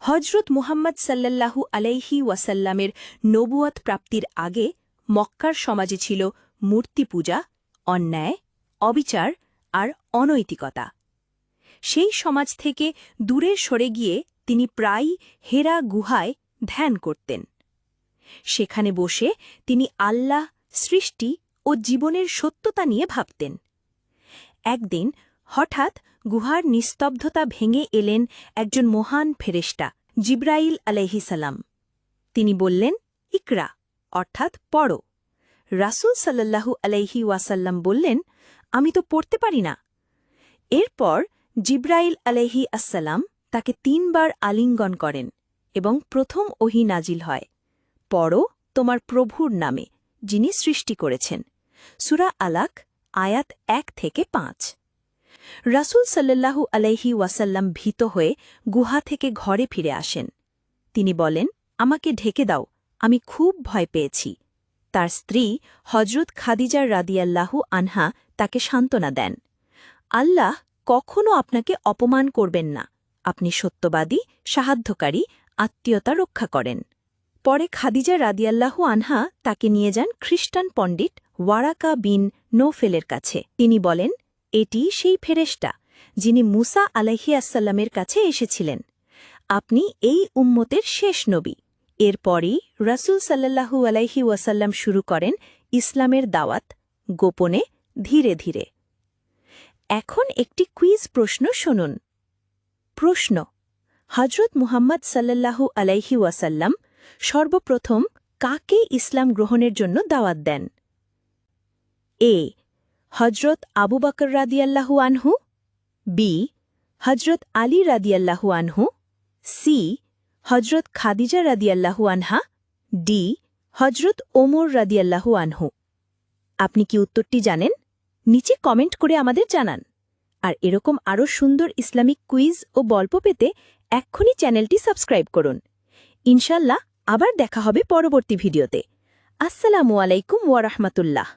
হজরত মুহাম্মদ সাল্লাল্লাহু আলাইহি ওয়াসাল্লামের নবুয়ত প্রাপ্তির আগে মক্কার সমাজে ছিল মূর্তি পূজা, অন্যায়, অবিচার আর অনৈতিকতা। সেই সমাজ থেকে দূরে সরে গিয়ে তিনি প্রায়ই হেরা গুহায় ধ্যান করতেন। সেখানে বসে তিনি আল্লাহ, সৃষ্টি ও জীবনের সত্যতা নিয়ে ভাবতেন। একদিন হঠাৎ গুহার নিস্তব্ধতা ভেঙে এলেন একজন মহান ফেরেশতা, জিব্রাইল আলাইহিসাল্লাম। তিনি বললেন, ইকরা, অর্থাৎ পড়ো। রাসূল সাল্লাল্লাহু আলাইহি ওয়াসাল্লাম বললেন, আমি তো পড়তে পারি না। এরপর জিব্রাইল আলাইহি আসসালাম তাকে ৩ বার আলিঙ্গন করেন এবং প্রথম ওহী নাজিল হয়, পড়ো তোমার প্রভুর নামে, যিনি সৃষ্টি করেছেন। সূরা আলাক, আয়াত ১ থেকে ৫। রাসূল সাল্লাল্লাহু আলাইহি ওয়াসাল্লাম ভীত হয়ে গুহা থেকে ঘরে ফিরে আসেন। তিনি বলেন, আমাকে ঢেকে দাও, আমি খুব ভয় পেয়েছি। তার স্ত্রী হজরত খাদিজা রাদিয়াল্লাহু আনহা তাকে সান্ত্বনা দেন, আল্লাহ কখনও আপনাকে অপমান করবেন না, আপনি সত্যবাদী, সাহায্যকারী, আত্মীয়তা রক্ষা করেন। পরে খাদিজা রাদিয়াল্লাহু আনহা তাকে নিয়ে যান খ্রিস্টান পণ্ডিত ওয়ারাকা বিন নৌফেলের কাছে। তিনি বলেন, এটি সেই ফেরেশতা যিনি মুসা আলাইহিসসালামের কাছে এসেছিলেন। আপনি এই উম্মতের শেষ নবী। এরপরই রাসূল সাল্লাল্লাহু আলাইহি ওয়াসাল্লাম শুরু করেন ইসলামের দাওয়াত, গোপনে, ধীরে ধীরে। এখন একটি কুইজ প্রশ্ন শুনুন। প্রশ্ন: হজরত মুহাম্মদ সাল্লাল্লাহু আলাইহি ওয়াসাল্লাম সর্বপ্রথম কাকে ইসলাম গ্রহণের জন্য দাওয়াত দেন? এ. হজরত আবু বকর রাদিয়াল্লাহু আনহু, বি. হজরত আলী রাদিয়াল্লাহু আনহু, সি. হজরত খাদিজা রাদিয়াল্লাহু আনহা, ডি. হজরত ওমর রাদিয়াল্লাহু আনহু। আপনি কি উত্তরটি জানেন? নিচে কমেন্ট করে আমাদের জানান। আর এরকম আরও সুন্দর ইসলামিক কুইজ ও গল্প পেতে এক্ষুনি চ্যানেলটি সাবস্ক্রাইব করুন। ইনশাল্লাহ আবার দেখা হবে পরবর্তী ভিডিওতে। আসসালামু আলাইকুম ওয়া রাহমাতুল্লাহ।